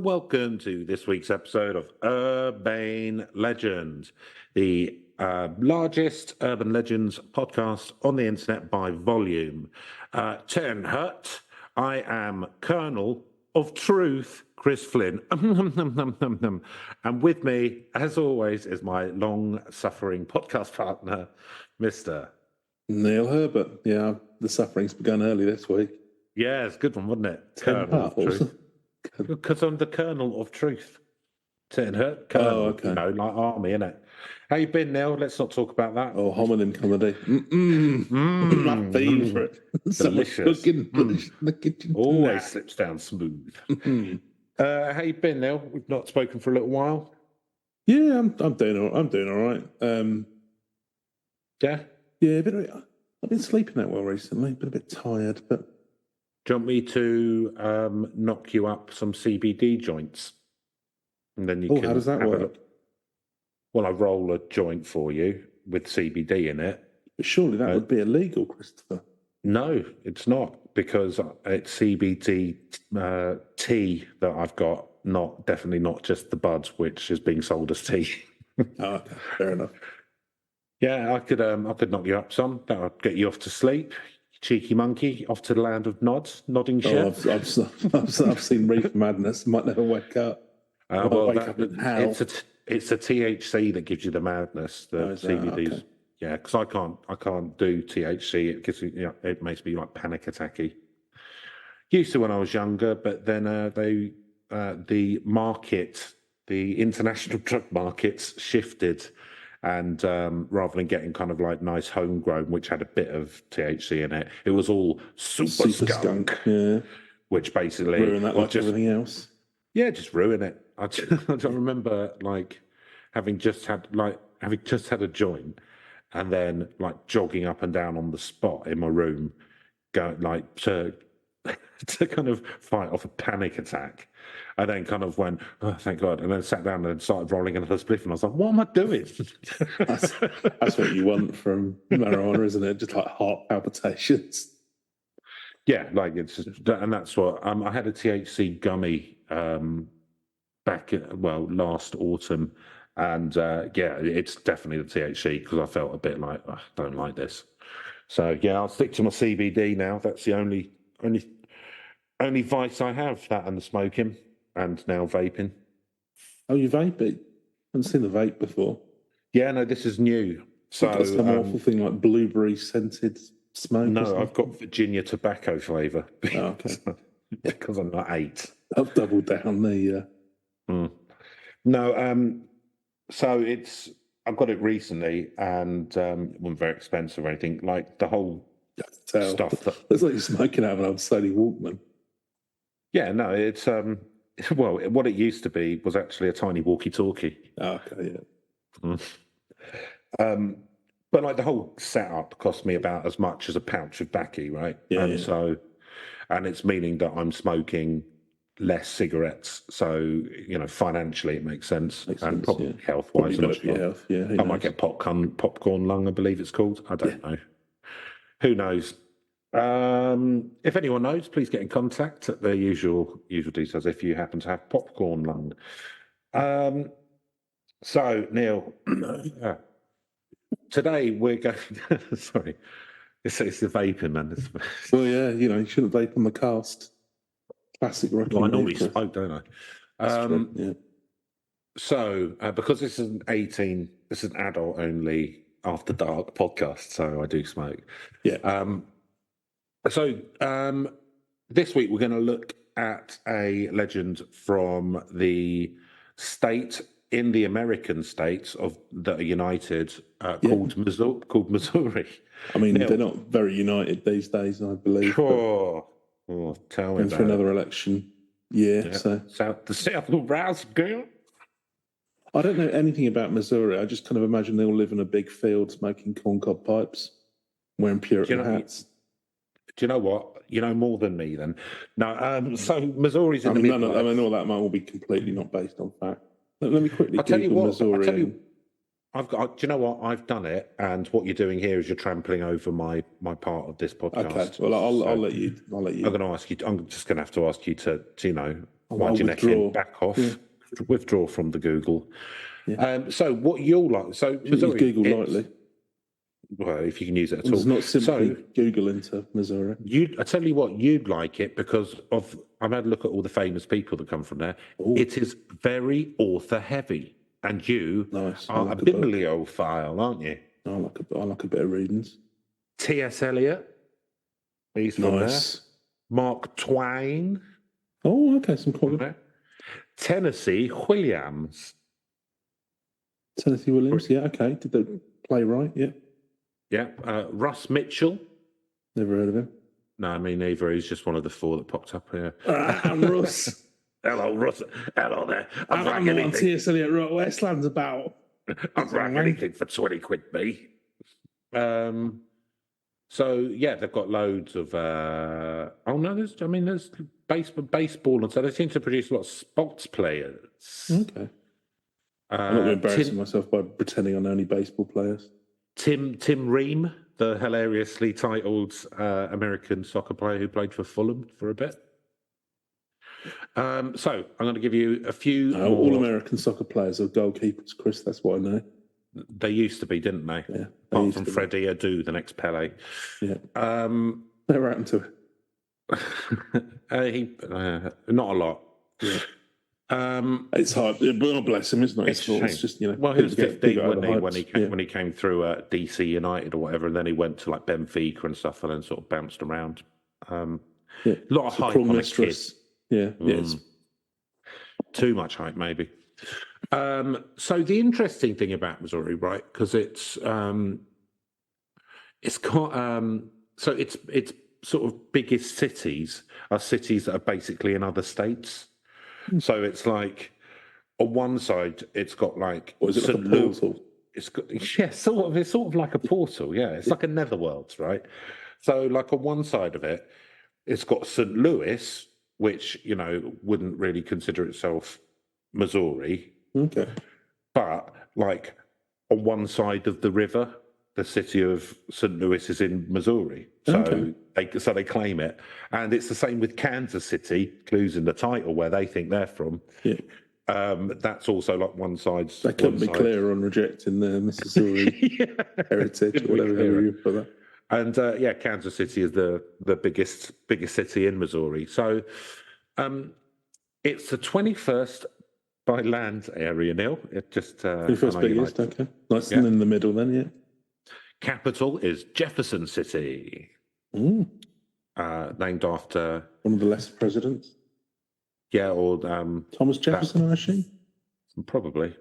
and welcome to this week's episode of Urbane Legends, the largest urban legends podcast on the internet by volume. 10 Hut, I am Colonel of Truth, Chris Flynn. And with me, as always, is my long-suffering podcast partner, Mr. Neil Herbert. Yeah, the suffering's begun early this week. Yeah, it's a good one, wasn't it? 10 Hut. Because I'm the Colonel of Truth. Colonel, okay. You know, like army, innit? How you been, Neil? Let's not talk about that. Oh, homonym comedy. My favourite. Delicious. Cooking in the kitchen Always slips down smooth. How you been, Neil? We've not spoken for a little while. Yeah, I'm doing all right. Yeah? Yeah, I've been sleeping that well recently. Been a bit tired, but... Do you want me to knock you up some CBD joints? And then you can... how does that work? Well, I roll a joint for you with CBD in it. But surely that would be illegal, Christopher. No, it's not, because it's CBD tea that I've got, definitely not just the buds, which is being sold as tea. Okay, fair enough. Yeah, I could knock you up some. That would get you off to sleep. Cheeky monkey, off to the land of nodding shit. I've seen Reefer Madness. Might never wake up. Wake up in hell. It's a THC that gives you the madness. The CBDs. Okay. Yeah, because I can't do THC. It gives me, it makes me like panic attacky. Used to when I was younger, but then the international drug markets shifted. And rather than getting kind of like nice homegrown, which had a bit of THC in it, it was all super skunk, yeah. Which basically ruin that like everything else. Yeah, just ruin it. I don't remember like having just had a joint, and then like jogging up and down on the spot in my room, going like to kind of fight off a panic attack. I then kind of went, oh, thank God, and then sat down and started rolling another spliff, and I was like, what am I doing? That's what you want from marijuana, isn't it? Just like heart palpitations. Yeah, like it's just, and that's what I had a THC gummy last autumn, and yeah, it's definitely the THC, because I felt a bit like, I don't like this. So yeah, I'll stick to my CBD now. That's the only vice I have, that and the smoking, and now vaping. Oh, you vape it? I haven't seen the vape before. Yeah, no, this is new. So that's some awful thing like blueberry scented smoke. No, I've got Virginia tobacco flavour. Oh, okay. Because I'm not 8. I've doubled down the. No, so I've got it recently, and it wasn't very expensive or anything. Like the whole stuff. It's like you're smoking out of an old Sony Walkman. Yeah, no, it's well, what it used to be was actually a tiny walkie-talkie. Oh, okay, yeah. But like the whole setup cost me about as much as a pouch of baccy, right? Yeah. And so, and it's meaning that I'm smoking less cigarettes. So, financially it makes sense, and probably health-wise. I might get popcorn lung, I believe it's called. I don't know. Who knows? If anyone knows, please get in contact at the usual details if you happen to have popcorn lung. So, Neil, today we're going... Sorry. It's the vaping, man. Well, yeah, you shouldn't vape on the cast. Classic rocky. Well, I normally smoke, don't I? Yeah. So, because this is an adult-only after dark podcast, so I do smoke. Yeah. So this week we're going to look at a legend from the state in the American states that are united, called Missouri. I mean, they're not very united these days, I believe. Oh, tell me about for another election. Yeah. So the South will rouse girl. I don't know anything about Missouri. I just kind of imagine they all live in a big field smoking corncob pipes, wearing Puritan hats. Do you know what? You know more than me then. No, so Missouri's in the Midwest. I mean, all that might all be completely not based on fact. Let me quickly Google Missouri. Do you know what? I've done it, and what you're doing here is you're trampling over my part of this podcast. Okay, well, I'll let you. I'm going to ask you. I'm just going to have to ask you to wind your neck in, back off, withdraw from the Google. Yeah. So what you'll like? So Missouri, Google lightly. Well, if you can use it at all. It's not simply Google into Missouri. I tell you what, you'd like it because I've had a look at all the famous people that come from there. Ooh. It is very author heavy, and you are a bibliophile, aren't you? I like a bit of readings. T.S. Eliot, he's from there. Mark Twain. Oh, okay, some quality. Tennessee Williams. Tennessee Williams, yeah, okay. Did the playwright, yeah. Yeah, Russ Mitchell. Never heard of him. No, me neither. He's just one of the four that popped up here. I'm Russ. Hello, Russ. Hello there. I'm not on T.S. Eliot wrote Westland's about. I'd write anything for 20 quid, me. So yeah, they've got loads of. There's baseball, and so they seem to produce a lot of sports players. Okay. I'm not going to embarrass myself by pretending I know any baseball players. Tim Ream, the hilariously titled American soccer player who played for Fulham for a bit. So I'm going to give you a few. No, all American soccer players are goalkeepers, Chris. That's what I know. They used to be, didn't they? Yeah. Apart from Freddie Adu, the next Pele. Yeah. Never happened to it. Not a lot. Yeah. It's hard. God bless him, isn't it? It's just, Well, he was 15 when he came through DC United or whatever, and then he went to like Benfica and stuff, and then sort of bounced around. A lot of hype on a kid. Yeah. Yes. Too much hype, maybe. So the interesting thing about Missouri, right? Because it's got so its sort of biggest cities are cities that are basically in other states. So it's like on one side, it's got like is it like a portal? It's got it's sort of like a portal. Yeah, it's like a netherworld, right? So like on one side of it, it's got St. Louis, which wouldn't really consider itself Missouri. Okay. But like on one side of the river, the city of St. Louis is in Missouri. So they claim it. And it's the same with Kansas City, clues in the title where they think they're from. Yeah. That's also like one side's. They couldn't be clear on rejecting the Missouri heritage or whatever you put that. And Kansas City is the biggest city in Missouri. So it's the 21st by land area, Neil. It just 21st biggest, okay. Nice and in the middle then, yeah. Capital is Jefferson City. Named after one of the last presidents. Yeah, or Thomas Jefferson, I assume. Probably.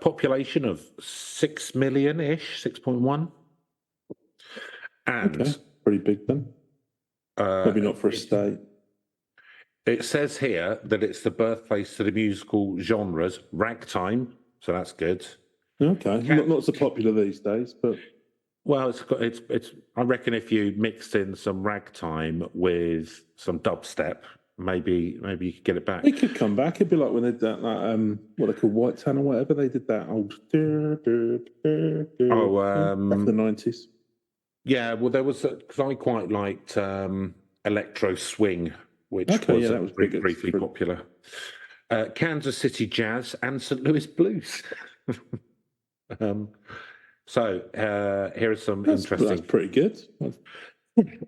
Population of 6 million-ish, 6.1. And pretty big then. Maybe not for a state. It says here that it's the birthplace to the musical genres ragtime, so that's good. Okay, not so popular these days, but it's. I reckon if you mixed in some ragtime with some dubstep, maybe you could get it back. It could come back. It'd be like when they did that what they call White Tan or whatever. They did that old back in the 90s. Yeah, well, there was because I quite liked electro swing, which was briefly popular. Kansas City Jazz and St. Louis Blues. So here are some interesting. That's pretty good.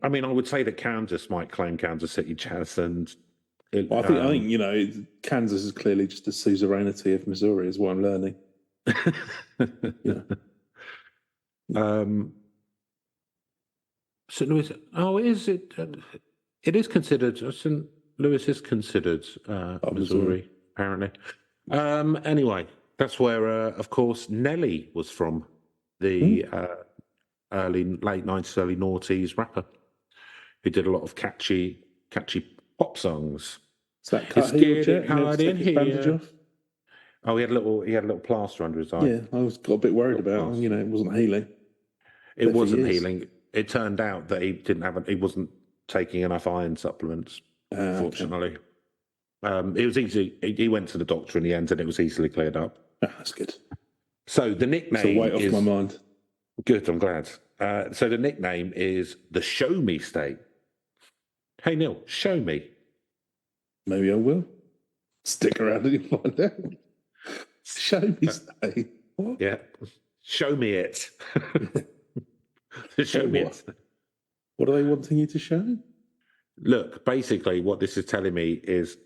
I mean, I would say that Kansas might claim Kansas City Jazz, and I think Kansas is clearly just a suzerainty of Missouri, is what I'm learning. St. Louis. Oh, is it? It is considered. St. Louis is considered Missouri, apparently. Anyway, that's where, of course, Nelly was from, the late 90s, early noughties rapper, who did a lot of catchy pop songs. Is that cut in here? Oh, he had a little plaster under his eye. Yeah, I got a bit worried about. It wasn't healing. It wasn't healing. It turned out that he wasn't taking enough iron supplements. Fortunately, it was easy. He went to the doctor in the end, and it was easily cleared up. That's good. So the nickname it's a weight off my mind. Good, I'm glad. So the nickname is the Show Me State. Hey Neil, show me. Maybe I will. Stick around and you'll find out. Show me, say. What? Yeah. Show me it. Show me it. What are they wanting you to show? Look, basically what this is telling me is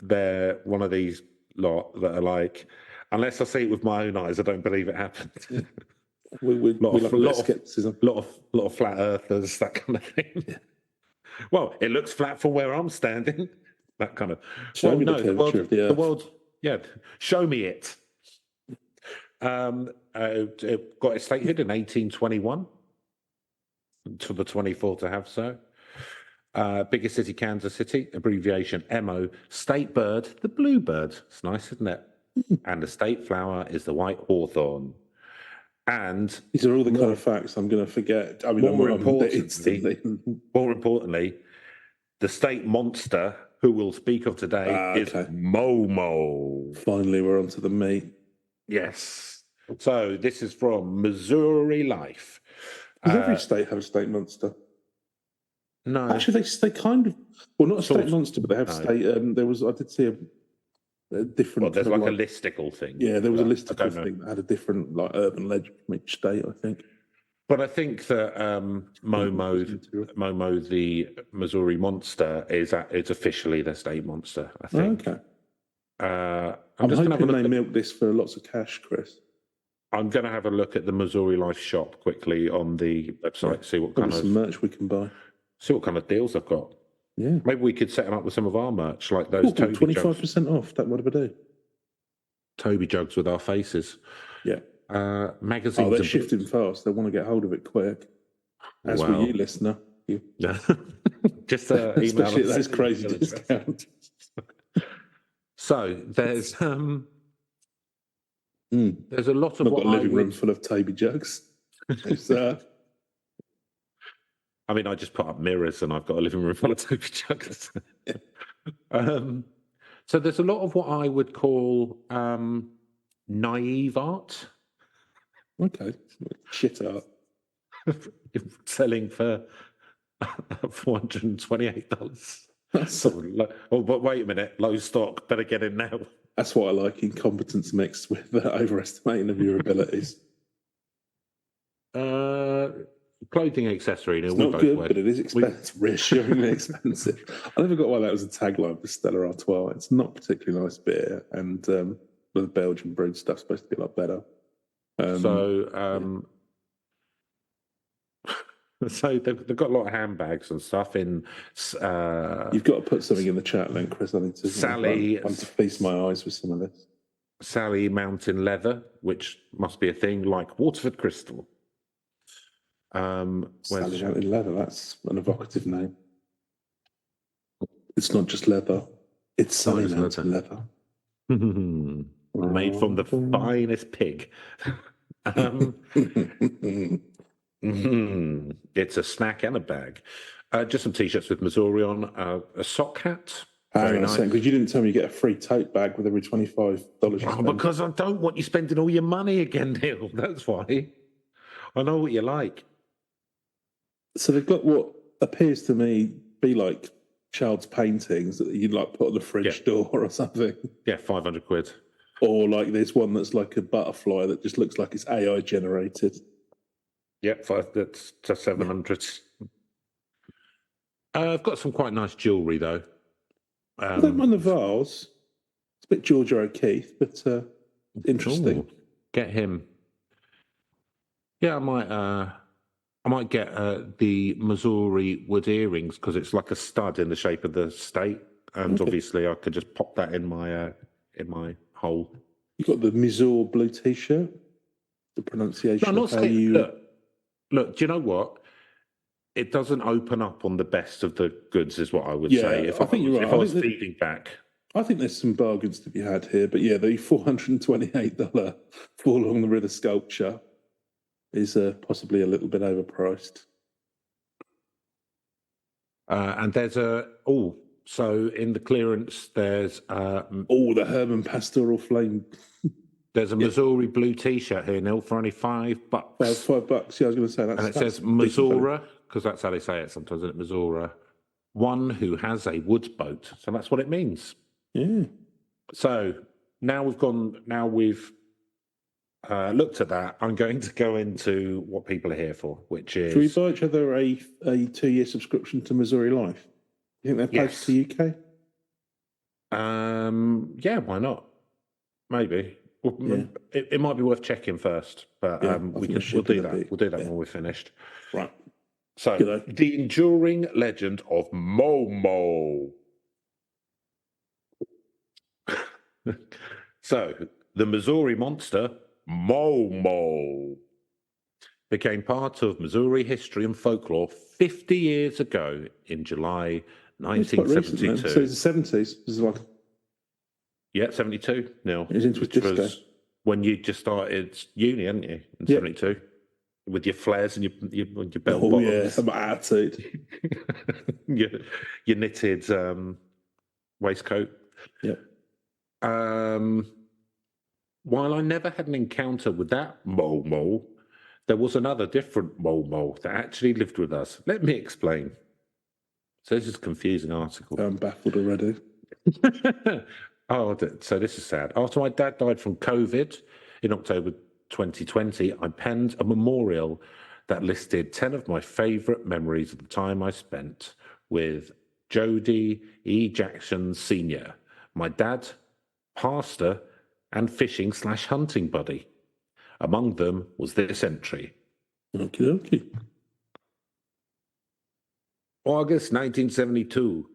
they're one of these lot that are like, unless I see it with my own eyes, I don't believe it happened. Yeah. We like skepticism. A lot of flat earthers, that kind of thing. Yeah. Well, it looks flat from where I'm standing. That kind of. Show me the curvature of the Earth. The world, yeah. Show me it. It got its statehood in 1821 to the 24th to have so. Biggest city, Kansas City, abbreviation MO. State bird, the bluebird. It's nice, isn't it? And the state flower is the white hawthorn. And these are all the kind of facts I'm going to forget. I mean, more importantly, the state monster who we'll speak of today is MoMo. Finally, we're onto the meat. Yes. So this is from Missouri Life. Does every state have a state monster? No. Actually, they kind of, well, not a state monster, but they have state. I did see a different. Well, there's like a listicle thing. Yeah, there was a listicle thing that had a different, like, urban legend from each state, I think. But I think that MoMo, the Missouri monster, is officially the state monster, I think. Okay. I'm just hoping they milk this for lots of cash, Chris. I'm going to have a look at the Missouri Life shop quickly on the website, see what kind of merch we can buy. See what kind of deals I've got. Yeah. Maybe we could set them up with some of our merch, like those Toby 25% off. That would do. Toby jugs with our faces. Yeah. Magazines. Oh, they're shifting fast. They want to get hold of it quick. As will you, listener. Yeah. Just email especially those crazy discounts. So there's a lot of. I've got a living room full of Toby jugs. I mean, I just put up mirrors and I've got a living room full of Toby jugs. So there's a lot of what I would call naive art. Okay. Shit art. Selling for $428. But wait a minute, low stock, better get in now. That's what I like, incompetence mixed with overestimating of your abilities. Clothing accessory. It's not good, but it is expensive. It's reassuringly expensive. I never got why that was a tagline for Stella Artois. It's not particularly nice beer, and the Belgian brewed stuff's supposed to be a lot better. So they've got a lot of handbags and stuff in. You've got to put something in the chat then, Chris. I need to. Sally, I want to feast my eyes with some of this. Sally Mountain Leather, which must be a thing, like Waterford Crystal. Sally Mountain Leather. That's an evocative name. It's not just leather. It's Sally Mountain Leather. Made from the finest pig. It's a snack and a bag. Just some t-shirts with Missouri on. A sock hat. Very nice. Because you didn't tell me you get a free tote bag with every $25. Because I don't want you spending all your money again, Neil. That's why. I know what you like. So they've got what appears to me be like child's paintings that you'd like put on the fridge door or something. Yeah, 500 quid. Or like there's one that's like a butterfly that just looks like it's AI generated. Yep, that's 700. I've got some quite nice jewellery though. I don't mind the vase. It's a bit Georgia O'Keeffe, but interesting. Ooh, get him. Yeah, I might get the Missouri wood earrings because it's like a stud in the shape of the state, and obviously I could just pop that in my hole. You got the Missouri blue T-shirt. The pronunciation. No, not saying. Look, do you know what? It doesn't open up on the best of the goods, is what I would say. If I was feeding back. I think there's some bargains to be had here, but yeah, the $428 Fall Along the River sculpture is possibly a little bit overpriced. And there's so in the clearance, there's the Herman Pastoral Flame. There's a Missouri blue T-shirt here, Neil, for only $5. $5. Yeah, I was going to say that. And it says Missouri, because that's how they say it sometimes, isn't it? Missouri. one who has a woods boat. So that's what it means. Yeah. So now we've looked at that. I'm going to go into what people are here for, which is... Should we buy each other a 2-year subscription to Missouri Life? You think they're posted to UK? Yeah, why not? Maybe. Well, Yeah. It might be worth checking first, but we'll do that. We'll do that when we're finished. Right. So, the enduring legend of MoMo. So, the Missouri monster, MoMo, became part of Missouri history and folklore 50 years ago in July 1972. Recent, so it's the 70s. This is like... Yeah, 72. No, it was into disco. Was when you just started uni, hadn't you? In 72, with your flares and your bell bottoms. Yeah, my attitude. your knitted waistcoat. Yeah. While I never had an encounter with that MoMo, there was another different MoMo that actually lived with us. Let me explain. So this is a confusing article. I'm baffled already. Oh, so this is sad. After my dad died from COVID in October 2020, I penned a memorial that listed 10 of my favourite memories of the time I spent with Jody E. Jackson Sr., my dad, pastor, and fishing/hunting buddy. Among them was this entry. Okie. August 1972,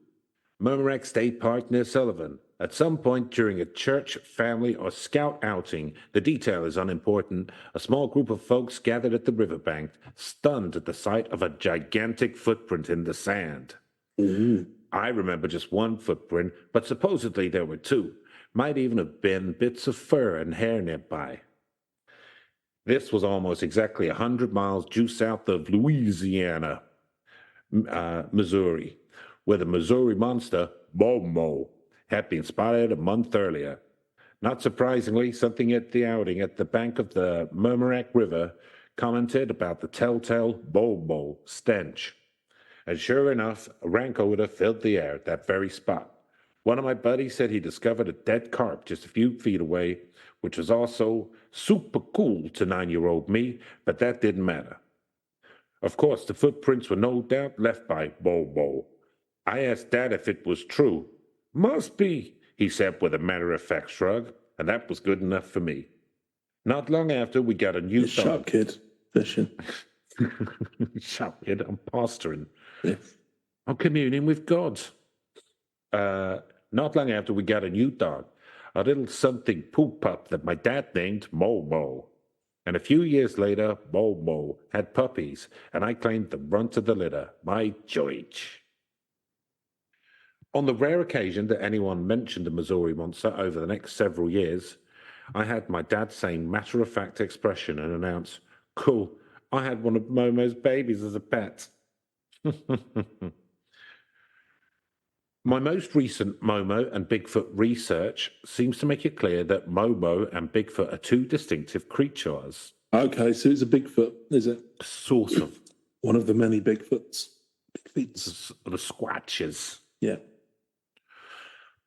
Murmurack State Park near Sullivan. At some point during a church, family, or scout outing, the detail is unimportant, a small group of folks gathered at the riverbank, stunned at the sight of a gigantic footprint in the sand. Mm-hmm. I remember just one footprint, but supposedly there were two. Might even have been bits of fur and hair nearby. This was almost exactly 100 miles due south of Louisiana, Missouri, where the Missouri monster, MoMo, had been spotted a month earlier. Not surprisingly, something at the outing at the bank of the Murmurack River commented about the telltale MoMo stench. And sure enough, a rank odor filled the air at that very spot. One of my buddies said he discovered a dead carp just a few feet away, which was also super cool to 9-year-old me, but that didn't matter. Of course, the footprints were no doubt left by MoMo. I asked Dad if it was true. Must be, he said with a matter-of-fact shrug, and that was good enough for me. Not long after, we got a new dog. Sharp kid, fishing. Sharp kid, I'm pastoring. Yeah. I'm communing with God. Not long after, we got a new dog, a little something poop pup that my dad named MoMo. And a few years later, MoMo had puppies, and I claimed the runt of the litter, my George. On the rare occasion that anyone mentioned the Missouri monster over the next several years, I had my dad's same matter-of-fact expression and announce, cool, I had one of Momo's babies as a pet. My most recent MoMo and Bigfoot research seems to make it clear that MoMo and Bigfoot are two distinctive creatures. Okay, so it's a Bigfoot, is it? Sort of. One of the many Bigfoots. The Squatches. Yeah.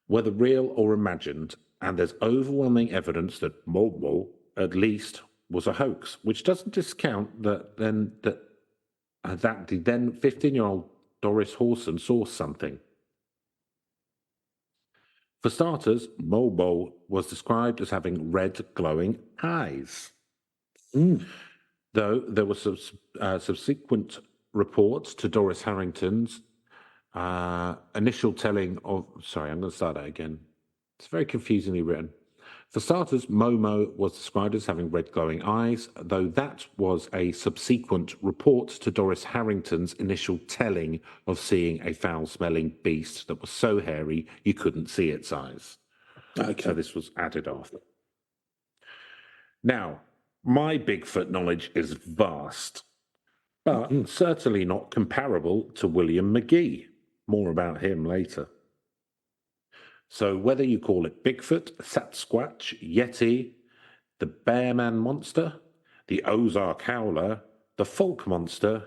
Whether real or imagined, and there's overwhelming evidence that MoMo, at least, was a hoax, which doesn't discount that the then 15-year-old Doris Hawson saw something. For starters, MoMo was described as having red glowing eyes. Though there were subsequent reports to Doris Harrington's initial telling of... Sorry, I'm going to start that again. It's very confusingly written. For starters, MoMo was described as having red glowing eyes, though that was a subsequent report to Doris Harrington's initial telling of seeing a foul-smelling beast that was so hairy you couldn't see its eyes. Okay. So this was added after. Now, my Bigfoot knowledge is vast, but certainly not comparable to William McGee. More about him later. So whether you call it Bigfoot, Sasquatch, Yeti, the Bearman Monster, the Ozark Howler, the Folk Monster,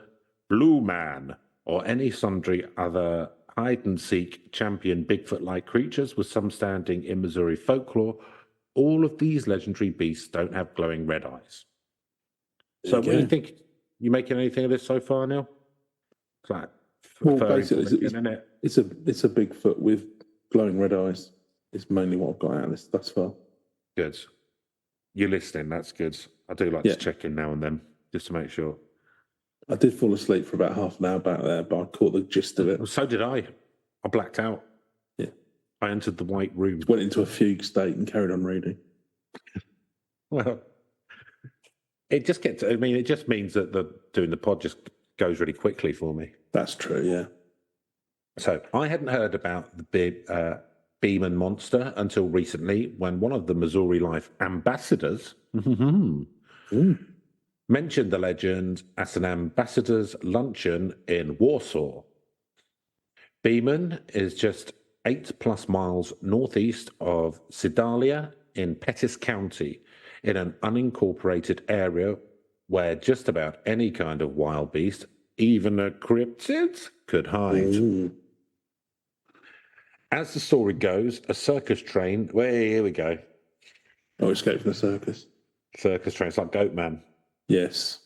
Blue Man, or any sundry other hide-and-seek champion Bigfoot-like creatures, with some standing in Missouri folklore. All of these legendary beasts don't have glowing red eyes. So what do you think? You making anything of this so far, Neil? It's like, well, basically, it's a Bigfoot with glowing red eyes. It's mainly what I've got out of this thus far. Good. You're listening. That's good. I do like to check in now and then just to make sure. I did fall asleep for about half an hour back there, but I caught the gist of it. Well, so did I. I blacked out. Yeah. I entered the white room. Went into a fugue state and carried on reading. Well, it just gets. I mean, it just means that doing the pod just goes really quickly for me. That's true. Yeah. So I hadn't heard about the Beeman monster until recently, when one of the Missouri Life ambassadors mentioned the legend at an ambassador's luncheon in Warsaw. Beeman is just 8+ miles northeast of Sedalia in Pettis County, in an unincorporated area where just about any kind of wild beast, even a cryptid, could hide. Ooh. As the story goes, a circus train... here we go. Oh, Escape from the Circus. Circus train. It's like Goatman. Yes.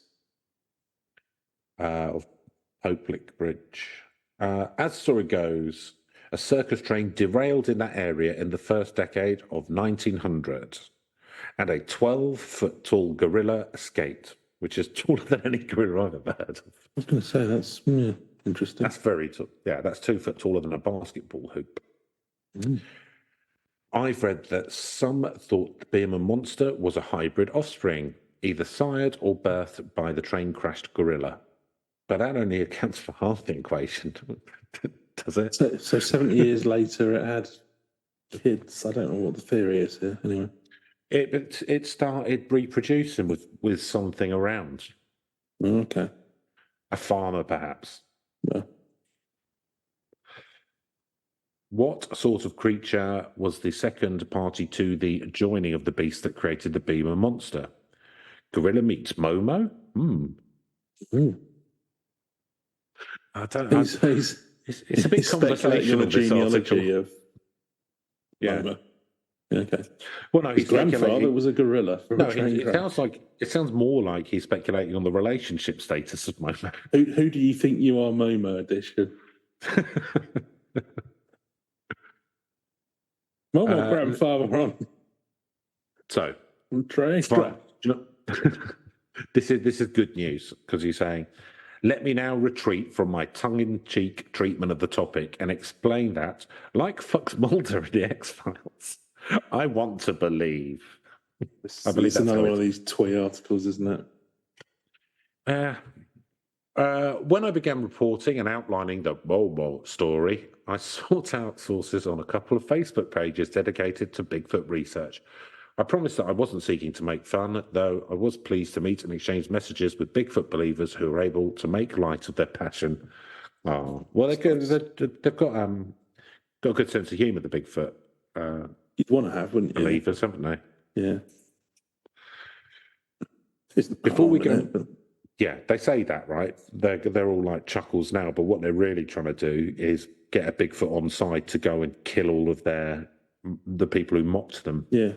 Of Hopelik Bridge. As the story goes, a circus train derailed in that area in the first decade of 1900, and a 12-foot-tall gorilla escaped, which is taller than any gorilla I've ever heard of. I was going to say, that's interesting. That's very tall. Yeah, that's 2 foot taller than a basketball hoop. Mm. I've read that some thought the Beeman monster was a hybrid offspring, either sired or birthed by the train-crashed gorilla. But that only accounts for half the equation, does it? So 70 years later, it had kids. I don't know what the theory is here, anyway. It started reproducing with something around. Okay. A farmer, perhaps. Yeah. What sort of creature was the second party to the joining of the beast that created the Beeman monster? Gorilla meets MoMo? I don't know. It's a bit conversational, this article. Yeah. MoMo. Yeah, okay. Well, no, his grandfather was a gorilla. It sounds more like he's speculating on the relationship status of MoMo. Who do you think you are, MoMo edition? MoMo grandfather on. So, Trey. This is good news, because he's saying, let me now retreat from my tongue-in-cheek treatment of the topic and explain that, like Fox Mulder in the X-Files, I want to believe. I believe that's another one of these twee articles, isn't it? When I began reporting and outlining the MoMo story, I sought out sources on a couple of Facebook pages dedicated to Bigfoot research. I promised that I wasn't seeking to make fun, though I was pleased to meet and exchange messages with Bigfoot believers who are able to make light of their passion. Oh, well, they've got a good sense of humour, the Bigfoot. You'd want to have, wouldn't you? Believers, haven't they? Yeah. Before we go, yeah, they say that, right? They're all like chuckles now, but what they're really trying to do is get a Bigfoot on side to go and kill all of the people who mocked them. Yeah.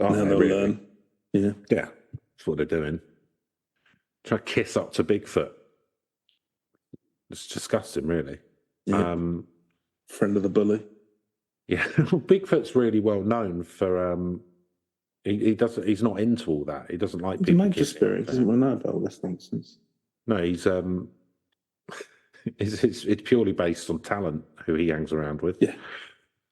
Now they'll learn. Yeah. Yeah, that's what they're doing. Try to kiss up to Bigfoot. It's disgusting, really. Yeah. Friend of the bully. Yeah, Bigfoot's really well known for he's not into all that. He doesn't like people. Nature spirit doesn't want to know about all this nonsense. No, he's it's purely based on talent who he hangs around with. Yeah.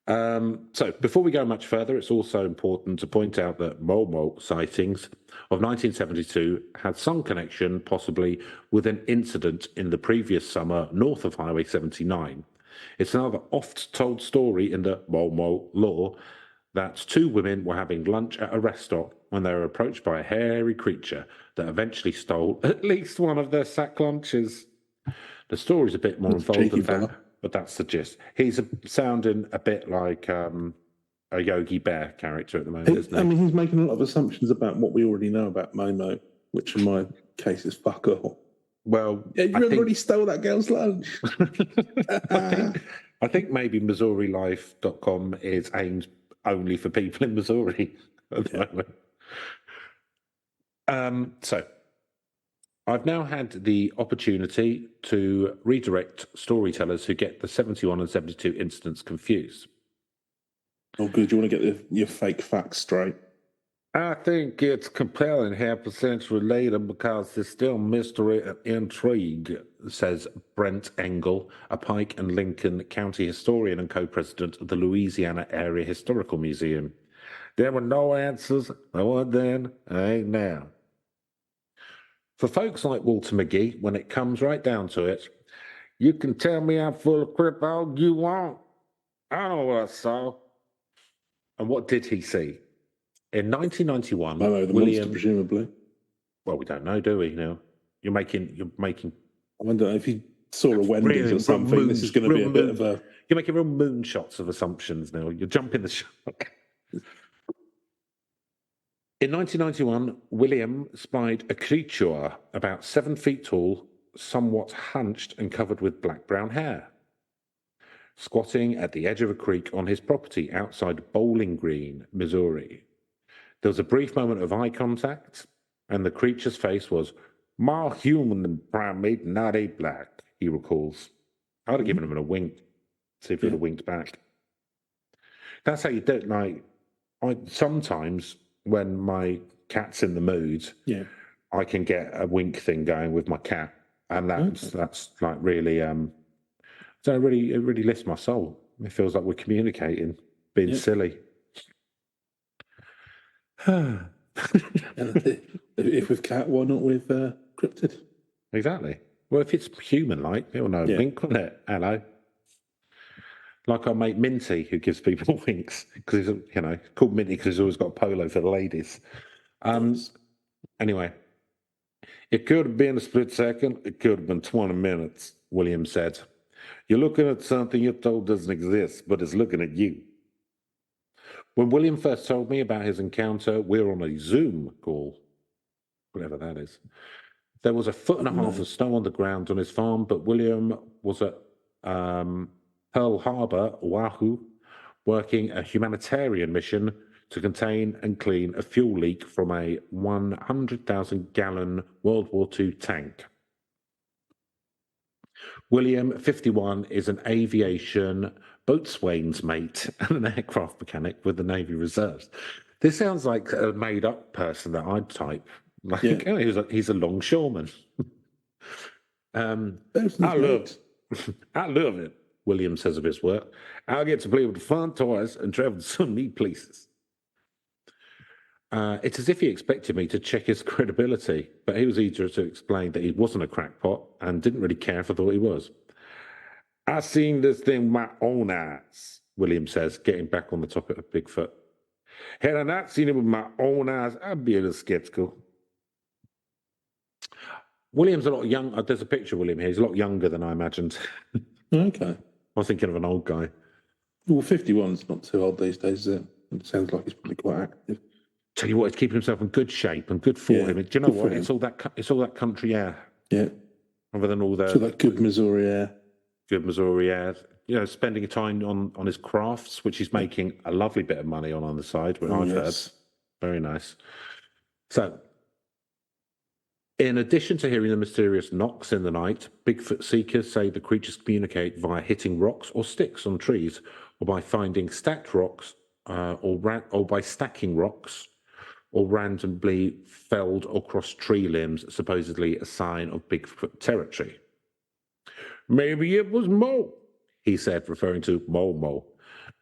So before we go much further, it's also important to point out that MoMo sightings of 1972 had some connection, possibly, with an incident in the previous summer north of Highway 79. It's another oft-told story in the MoMo lore that two women were having lunch at a restaurant when they were approached by a hairy creature that eventually stole at least one of their sack lunches. The story's a bit more involved than that, but that's the gist. He's sounding a bit like a Yogi Bear character at the moment, isn't he? I mean, he's making a lot of assumptions about what we already know about MoMo, which in my case is fuck all. Well, yeah, you remember when he stole that girl's lunch? I think maybe MissouriLife.com is aimed only for people in Missouri at the moment. So I've now had the opportunity to redirect storytellers who get the 71 and 72 incidents confused. Oh, good. You want to get your fake facts straight? I think it's compelling half a century later because there's still mystery and intrigue, says Brent Engel, a Pike and Lincoln County historian and co-president of the Louisiana Area Historical Museum. There were no answers, there weren't then, there ain't now. For folks like Walter McGee, when it comes right down to it, you can tell me I'm full of crap all you want. I know what I saw. And what did he see? In 1991, the monster, presumably. Well, we don't know, do we? No. You're making. I wonder if you saw a Wendy's or something. This is going to be a bit of a. You're making real moonshots of assumptions now. You're jumping the shark. In 1991, William spied a creature about 7 feet tall, somewhat hunched and covered with black-brown hair, squatting at the edge of a creek on his property outside Bowling Green, Missouri. There was a brief moment of eye contact, and the creature's face was more human than primate, not a black, he recalls. I would have given him a wink, see if he'd have winked back. That's how you do it. Like, sometimes when my cat's in the mood, I can get a wink thing going with my cat, and that's like really, so it really lifts my soul. It feels like we're communicating, being silly. If with cat, why not with cryptid? Exactly. Well, if it's human-like, it'll know wink, won't it? Hello. Like our mate Minty, who gives people winks because he's, called Minty because he's always got a polo for the ladies. Anyway, it could have been a split second. It could have been 20 minutes, William said. You're looking at something you're told doesn't exist, but it's looking at you. When William first told me about his encounter, we were on a Zoom call, whatever that is. There was 1.5 feet of snow on the ground on his farm, but William was at Pearl Harbor, Oahu, working a humanitarian mission to contain and clean a fuel leak from a 100,000-gallon World War II tank. William, 51, is an aviation boatswain's mate and an aircraft mechanic with the Navy Reserves. This sounds like a made-up person that I'd type. Like, he's a longshoreman. I love it, William says of his work. I'll get to play with the fun toys and travel to some neat places. It's as if he expected me to check his credibility, but he was eager to explain that he wasn't a crackpot and didn't really care if I thought he was. I seen this thing with my own eyes, William says, getting back on the topic of Bigfoot. Had I not seen it with my own eyes, I'd be a little skeptical. William's a lot young. There's a picture of William here. He's a lot younger than I imagined. Okay. I was thinking of an old guy. Well, 51's not too old these days, is it? It sounds like he's probably quite active. Tell you what, he's keeping himself in good shape and good for him. Do you know what? It's all that country air. Yeah. Rather than all that good Missouri air. Good Missouri air. Spending time on his crafts, which he's making a lovely bit of money on the side, which I've heard. Very nice. So, in addition to hearing the mysterious knocks in the night, Bigfoot seekers say the creatures communicate via hitting rocks or sticks on trees, or by finding stacked rocks, or by stacking rocks, or randomly felled across tree limbs, supposedly a sign of Bigfoot territory. Maybe it was Mo, he said, referring to MoMo,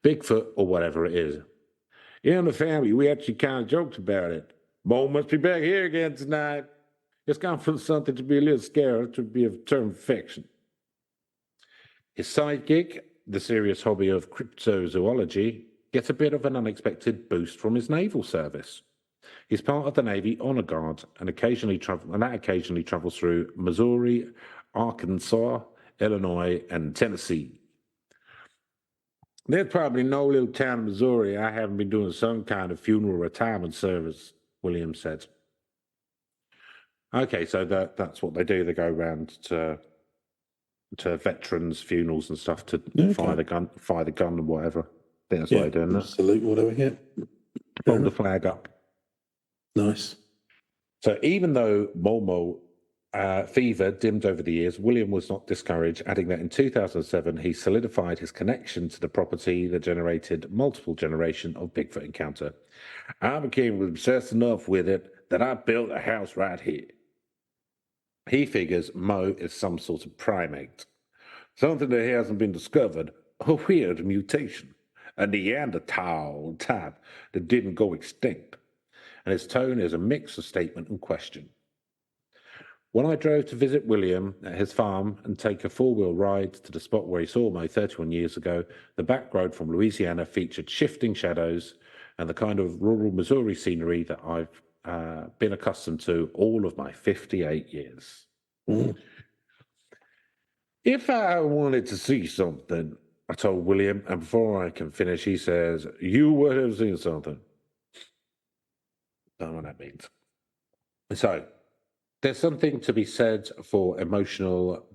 Bigfoot or whatever it is. In the family, we actually kind of joked about it. Mo must be back here again tonight. It's gone from something to be a little scary to be a term of fiction. His sidekick, the serious hobby of cryptozoology, gets a bit of an unexpected boost from his naval service. He's part of the Navy Honor Guard and occasionally travels through Missouri, Arkansas, Illinois, and Tennessee. There's probably no little town in Missouri I haven't been doing some kind of funeral retirement service, William said. Okay, so that's what they do. They go around to veterans' funerals and stuff to fire the gun and whatever. I think that's what they're doing. Salute whatever. Yeah, hold the flag up. Nice. So even though MoMo fever dimmed over the years, William was not discouraged, adding that in 2007 he solidified his connection to the property that generated multiple generations of Bigfoot encounter. I became obsessed enough with it that I built a house right here. He figures Mo is some sort of primate, something that hasn't been discovered, a weird mutation, a Neanderthal type that didn't go extinct. And his tone is a mix of statement and question. When I drove to visit William at his farm and take a four-wheel ride to the spot where he saw Mo 31 years ago, the back road from Louisiana featured shifting shadows and the kind of rural Missouri scenery that I've been accustomed to all of my 58 years. Mm. If I wanted to see something, I told William, and before I can finish, he says, you would have seen something. I don't know what that means. So, there's something to be said for emotional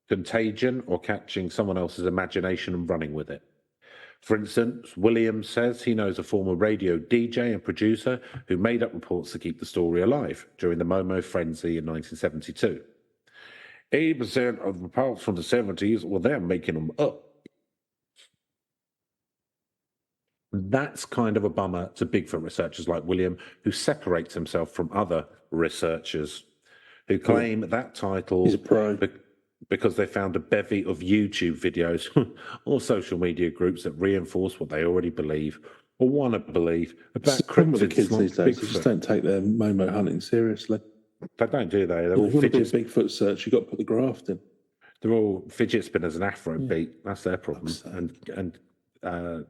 contagion or catching someone else's imagination and running with it. For instance, William says he knows a former radio DJ and producer who made up reports to keep the story alive during the MoMo frenzy in 1972. 80% of the reports from the 70s were them making them up. That's kind of a bummer to Bigfoot researchers like William, who separates himself from other researchers who claim that title He's a pro. Because they found a bevy of YouTube videos or social media groups that reinforce what they already believe or want to believe about cryptids. The kids these days, Bigfoot. they just don't take their MoMo hunting seriously. They don't, do they? They're all if you want to be a Bigfoot search, you've got to put the graft in. They're all fidget spinners and Afrobeat. That's their problem. Absurd. And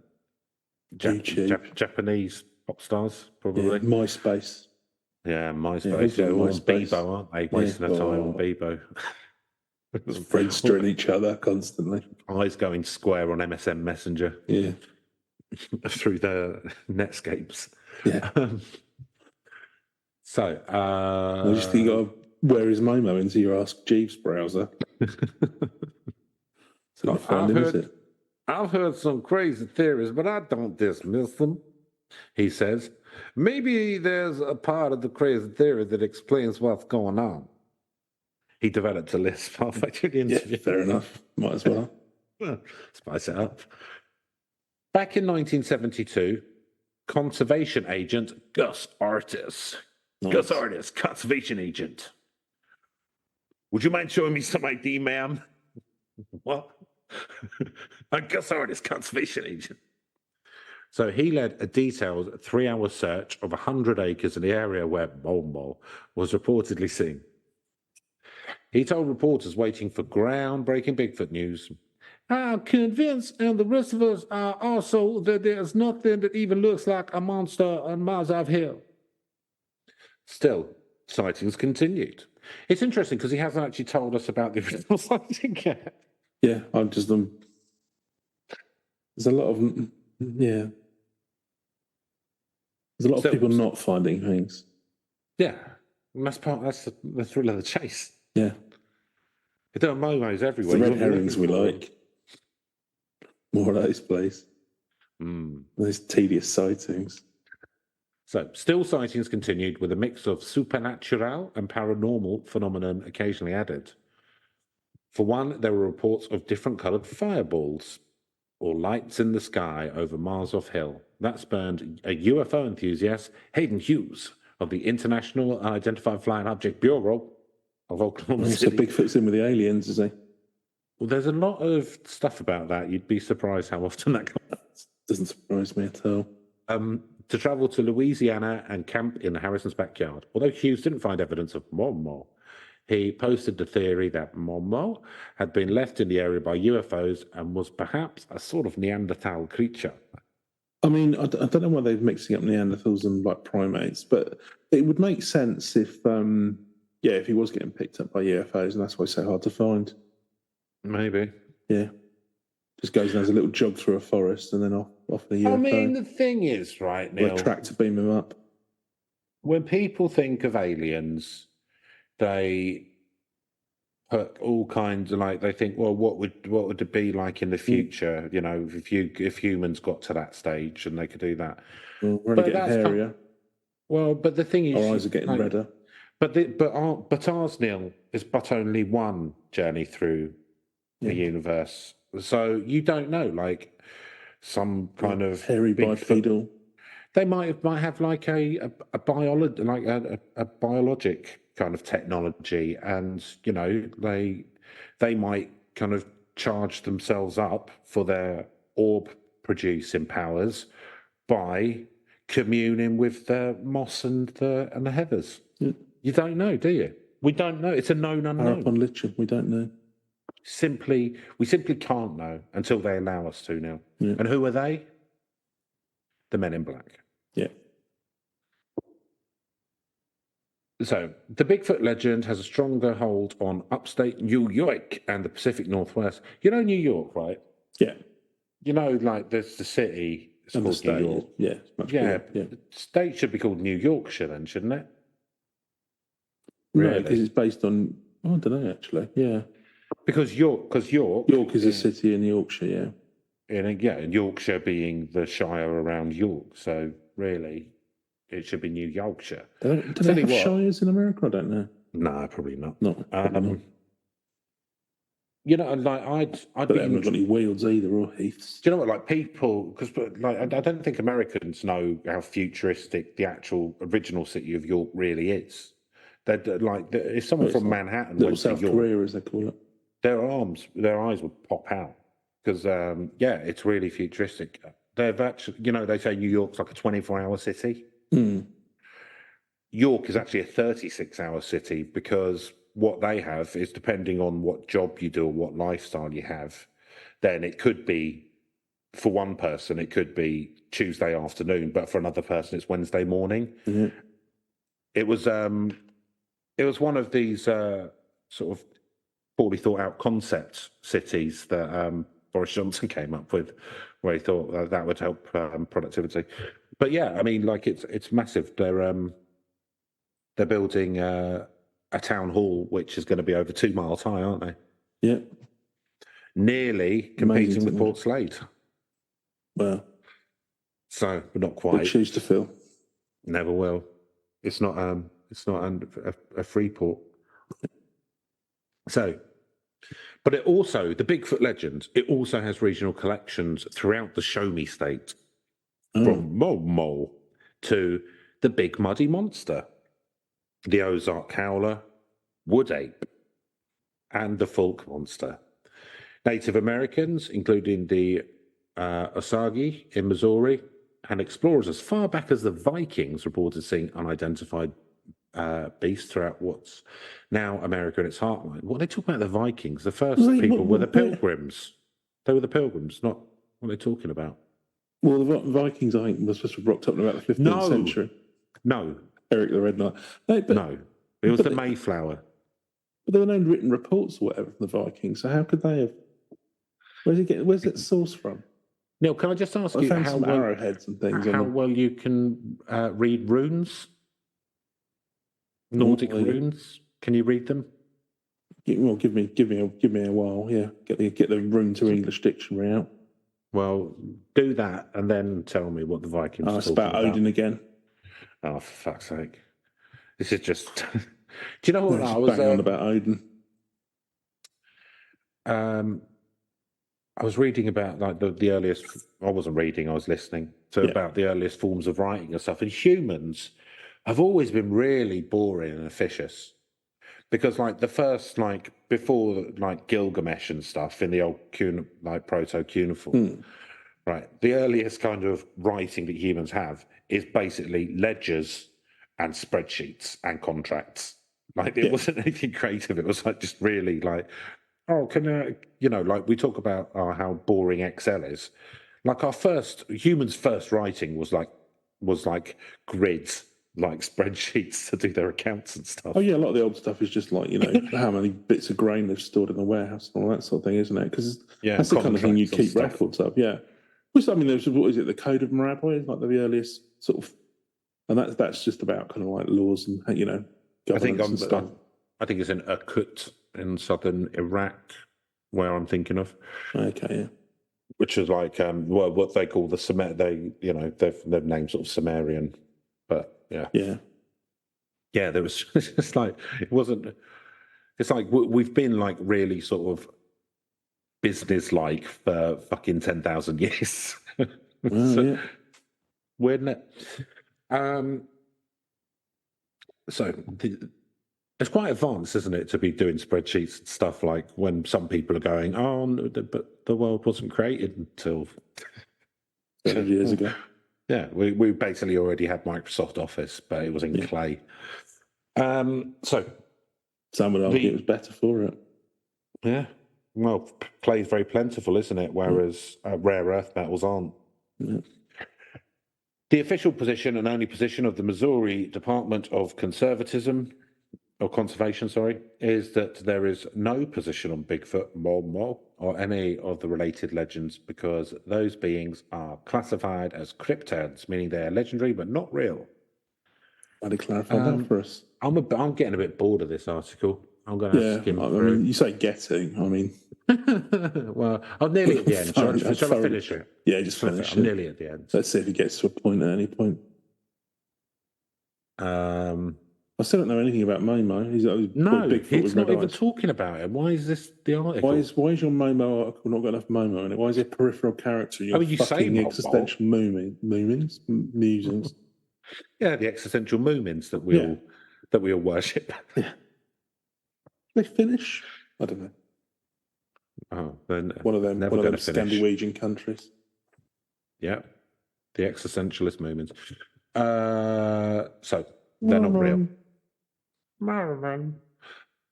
Japanese pop stars, probably. Yeah, MySpace. Yeah, MySpace. Yeah, all on Bebo, aren't they? Wasting their time on Bebo. Friendstering each other constantly. Eyes going square on MSN Messenger. Yeah. Through the Netscapes. Yeah. I just think you got to wear his MoMo into your Ask Jeeves browser. It's not fun, is it? I've heard some crazy theories, but I don't dismiss them, he says. Maybe there's a part of the crazy theory that explains what's going on. He developed a list halfway through the interview. Yeah, fair enough. Might as well. Spice it up. Back in 1972, conservation agent Gus Artis. Nice. Gus Artis, conservation agent. Would you mind showing me some ID, ma'am? What? I'm Gus Artis, conservation agent. So he led a detailed 3-hour search of 100 acres in the area where MoMo was reportedly seen. He told reporters waiting for groundbreaking Bigfoot news, I'm convinced, and the rest of us are also, that there's nothing that even looks like a monster on Mazov Hill. Still, sightings continued. It's interesting because he hasn't actually told us about the original sighting yet. Yeah, I'm just there's a lot of There's a lot of people not finding things. Yeah, that's the thrill of the chase. Yeah, there are MoMOs everywhere. It's the red herrings we like. More of those, please. Those tedious sightings. So, still sightings continued with a mix of supernatural and paranormal phenomenon occasionally added. For one, there were reports of different coloured fireballs or lights in the sky over Mazov Hill. That spurred a UFO enthusiast, Hayden Hughes, of the International Unidentified Flying Object Bureau of Oklahoma City. So Bigfoot's in with the aliens, is he? Well, there's a lot of stuff about that. You'd be surprised how often that comes. Doesn't surprise me at all. To travel to Louisiana and camp in Harrison's backyard. Although Hughes didn't find evidence of MoMo, he posted the theory that MoMo had been left in the area by UFOs and was perhaps a sort of Neanderthal creature. I mean, I don't know why they're mixing up Neanderthals and like primates, but it would make sense if he was getting picked up by UFOs, and that's why it's so hard to find. Maybe. Yeah. Just goes and has a little jog through a forest and then off the UFO. I mean, the thing is, right, Neil, or a tractor beam him up. When people think of aliens, they put all kinds of they think, well, what would it be like in the future? You know, if humans got to that stage and they could do that. Well, we're only getting hairier. Well, but the thing is, our eyes are getting redder. But ours, Neil, is but only one journey through the universe. So you don't know, like some kind of hairy bipedal. They might have like a biologic kind of technology, and you know they might kind of charge themselves up for their orb producing powers by communing with the moss and the heathers. Yeah. You don't know, do you? We don't know. It's a known unknown. Upon Lichen, we don't know. We simply can't know until they allow us to now. Yeah. And who are they? The Men in Black. Yeah. So, the Bigfoot legend has a stronger hold on upstate New York and the Pacific Northwest. You know New York, right? Yeah. You know, like there's the city, it's and called the state, New York. Yeah. The state should be called New Yorkshire then, shouldn't it? Really? Because it's based on, I don't know actually, yeah. Because York is a city in Yorkshire, yeah. And Yorkshire being the shire around York, so really it should be New Yorkshire. Do they have shires in America? I don't know. No, probably not. No. You know, like I'd but they haven't got any wealds either or heaths. Do you know what? Like people, because like I don't think Americans know how futuristic the actual original city of York really is. They're like if someone from Manhattan went to South Korea, as they call it, their eyes would pop out because it's really futuristic. They've actually, you know, they say New York's like a 24-hour city. Mm. York is actually a 36-hour city because what they have is, depending on what job you do or what lifestyle you have, then it could be, for one person, it could be Tuesday afternoon, but for another person, it's Wednesday morning. Mm-hmm. It was one of these sort of poorly thought out concept cities that Boris Johnson came up with, where he thought that would help productivity. But yeah, I mean, like it's massive. They're building a town hall which is going to be over 2 miles high, aren't they? Yeah. Nearly competing with Port Slade. Well, so but not quite. Big shoes to fill. Never will. It's not a free port. So, but it also, the Bigfoot legend, it also has regional collections throughout the Show Me state, from MoMo to the Big Muddy Monster, the Ozark Howler, Wood Ape, and the Fulk Monster. Native Americans, including the Osage in Missouri, and explorers as far back as the Vikings reported seeing unidentified beasts throughohout what's now America and its heartland. What are they talking about, the Vikings? The first people were the Pilgrims. They were the Pilgrims, not what they're talking about. Well, the Vikings, I think, were supposed to have rocked up in about the 15th century. No. Eric the Red Knight. No. It was the Mayflower. But there were no written reports or whatever from the Vikings, so how could they have... Where's it sourced from? Neil, can I just ask you how some arrowheads and things how well you can read runes? Nordic runes? Can you read them? Well, give me a while. Yeah, get the rune to English dictionary out. Well, do that and then tell me what the Vikings. It's about Odin again. Oh, for fuck's sake! This is just. Do you know what I was banging on about Odin? I was reading about like the earliest. I wasn't reading. I was listening to about the earliest forms of writing and stuff. And humans have always been really boring and officious, because like the first, like before like Gilgamesh and stuff in the old proto-cuneiform, right? The earliest kind of writing that humans have is basically ledgers and spreadsheets and contracts. Like it wasn't anything creative. It was like just really like, oh, like we talk about how boring Excel is. Like humans' first writing was like grids, like spreadsheets to do their accounts and stuff. Oh yeah, a lot of the old stuff is just like, how many bits of grain they've stored in the warehouse and all that sort of thing, isn't it? Because that's the kind of thing you keep records of. Yeah. Which, I mean, what is it? The Code of Hammurabi is like the earliest sort of, and that's just about kind of like laws and governance and stuff. I think it's in Akut in southern Iraq, where I'm thinking of. Okay, yeah. Which is like what they call the they've named sort of Sumerian, but yeah. There was it's like it wasn't. It's like we've been like really sort of business like for fucking 10,000 years. Yeah. Weird, isn't it? So it's quite advanced, isn't it, to be doing spreadsheets and stuff like when some people are going, oh, no, but the world wasn't created until 30 years ago. Yeah, we basically already had Microsoft Office, but it was in clay. So some would argue it was better for it. Yeah, well, clay is very plentiful, isn't it? Whereas rare earth metals aren't. Yeah. The official position and only position of the Missouri Department of Conservation, is that there is no position on Bigfoot, MoMo, or any of the related legends because those beings are classified as cryptids, meaning they are legendary but not real. Why did clarify that for us? I'm getting a bit bored of this article. I'm going to skim through. I mean, you say getting. I mean, well, I'm nearly at the end. Shall I finish it? Yeah, just finish it. I'm nearly at the end. Let's see if he gets to a point at any point. I still don't know anything about MoMo. He's not even talking about it. Why is this the article? Why is your MoMo article not got enough MoMo in it? Why is it a peripheral character? You fucking existential musings. Yeah, the existential moomins that we all worship. Yeah. They finish? I don't know. Oh, then one of them Scandinavian countries. Yeah, the existentialist moomins. So they're not real.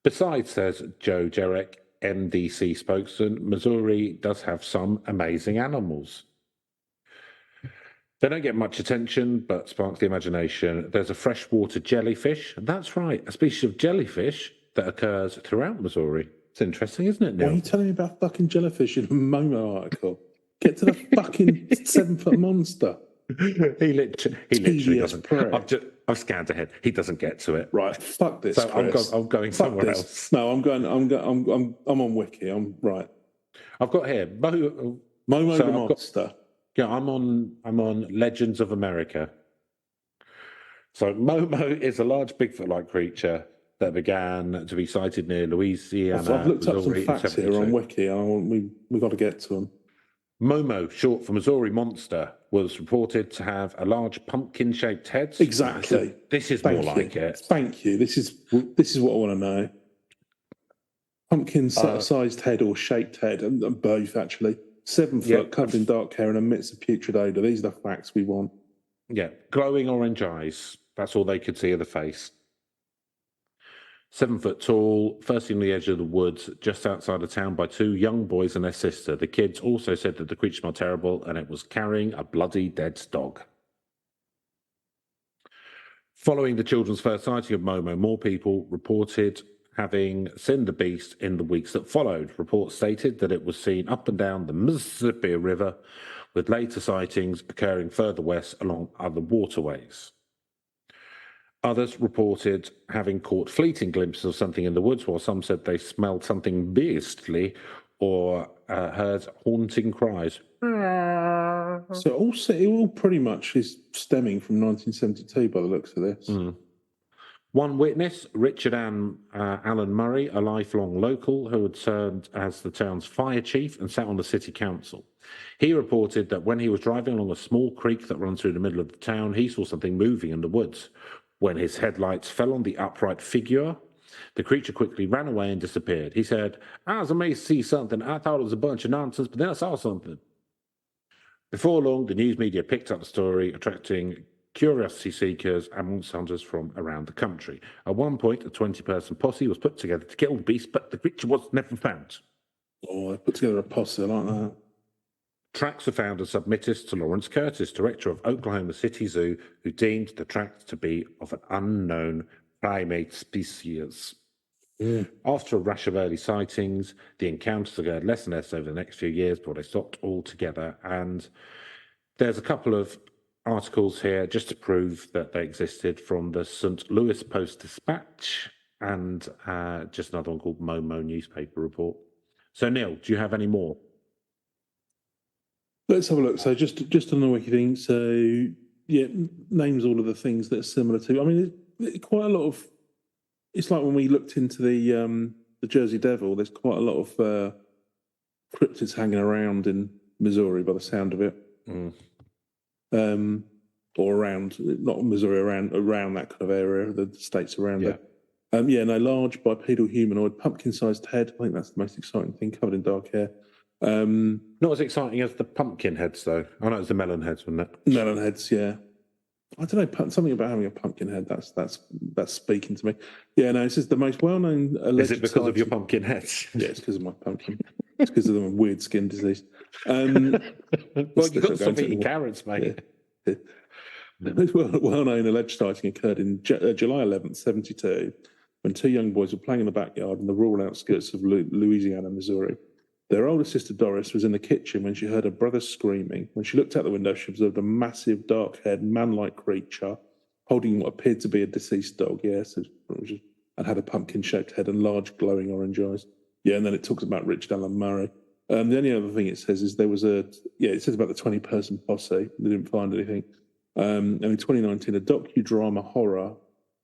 Besides, says Joe Jarek, NDC spokesman, Missouri does have some amazing animals. They don't get much attention, but spark the imagination. There's a freshwater jellyfish. That's right, a species of jellyfish that occurs throughout Missouri. It's interesting, isn't it, Neil? Why are you telling me about fucking jellyfish in a MoMo article? Get to the fucking 7-foot monster. He literally doesn't. I've scanned ahead. He doesn't get to it. Right, fuck this. So I'm going somewhere else. No, I'm on Wiki. I'm right. I've got here MoMo the monster. I'm on Legends of America. So MoMo is a large Bigfoot-like creature that began to be sighted near Louisiana. I've looked up some facts here on Wiki. We've got to get to them. MoMo, short for Missouri Monster, was reported to have a large pumpkin-shaped head. Exactly. This is more like it. Thank you. This is what I want to know. Pumpkin-sized head or shaped head, and both actually. 7 foot, covered in dark hair and emits a putrid odour. These are the facts we want. Yeah, glowing orange eyes. That's all they could see of the face. 7 foot tall, first in the edge of the woods, just outside of town by 2 young boys and their sister. The kids also said that the creature smelled terrible and it was carrying a bloody dead dog. Following the children's first sighting of MoMo, more people reported having seen the beast in the weeks that followed. Reports stated that it was seen up and down the Mississippi River, with later sightings occurring further west along other waterways. Others reported having caught fleeting glimpses of something in the woods, while some said they smelled something beastly or heard haunting cries. So it all pretty much is stemming from 1972 by the looks of this. One witness, Richard Allen Murray, a lifelong local who had served as the town's fire chief and sat on the city council. He reported that when he was driving along a small creek that runs through the middle of the town, he saw something moving in the woods. When his headlights fell on the upright figure, the creature quickly ran away and disappeared. He said, I was amazed to see something. I thought it was a bunch of nonsense, but then I saw something. Before long, the news media picked up the story, attracting curiosity seekers and monster hunters from around the country. At one point, a 20-person posse was put together to kill the beast, but the creature was never found. Oh, they put together a posse like that. Tracks were found and submitted to Lawrence Curtis, director of Oklahoma City Zoo, who deemed the tracks to be of an unknown primate species. After a rush of early sightings, the encounters occurred less and less over the next few years before they stopped altogether. And there's a couple of articles here just to prove that they existed from the St. Louis Post-Dispatch and just another one called MoMo Newspaper Report. So, Neil, do you have any more? Let's have a look. So just on the wiki thing. So yeah, names all of the things that are similar to. I mean, quite a lot of. It's like when we looked into the Jersey Devil. There's quite a lot of cryptids hanging around in Missouri, by the sound of it. Or around, not Missouri, around that kind of area, the states around it. Large bipedal humanoid, pumpkin-sized head. I think that's the most exciting thing, covered in dark hair. Not as exciting as the pumpkin heads, though. I know it's the melon heads, wasn't it? Melon heads, yeah. I don't know, something about having a pumpkin head. That's speaking to me. Yeah, no, this is the most well-known. Is it because of your pumpkin heads? Yeah, it's because of my pumpkin. It's because of the weird skin disease. Well, you've got to stop eating carrots, mate. Yeah. The most well-known alleged sighting occurred in July 11th, 1972, when two young boys were playing in the backyard in the rural outskirts of Louisiana, Missouri. Their older sister, Doris, was in the kitchen when she heard her brother screaming. When she looked out the window, she observed a massive, dark-haired, man-like creature holding what appeared to be a deceased dog. Yes, and had a pumpkin-shaped head and large, glowing orange eyes. Yeah, and then it talks about Richard Allen Murray. The only other thing it says is it says about the 20-person posse. They didn't find anything. And in 2019, a docudrama horror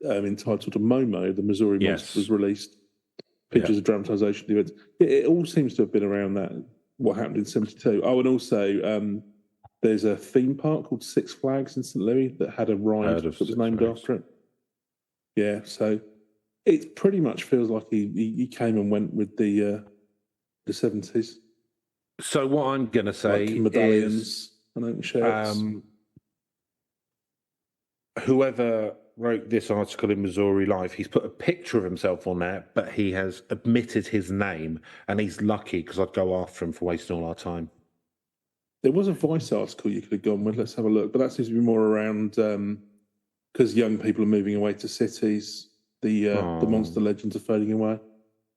entitled MoMo, the Missouri Monster, was released. Pictures of dramatisation of the events. It all seems to have been around that, what happened in 1972. Oh, and also there's a theme park called Six Flags in St. Louis that had a ride that was named after it. Yeah, so it pretty much feels like he came and went with the 70s. So what I'm going to say like medallions is, and shirts. Whoever wrote this article in Missouri Life, he's put a picture of himself on there, but he has omitted his name, and he's lucky because I'd go after him for wasting all our time. There was a Vice article you could have gone with. Let's have a look, but that seems to be more around because young people are moving away to cities. The monster legends are fading away.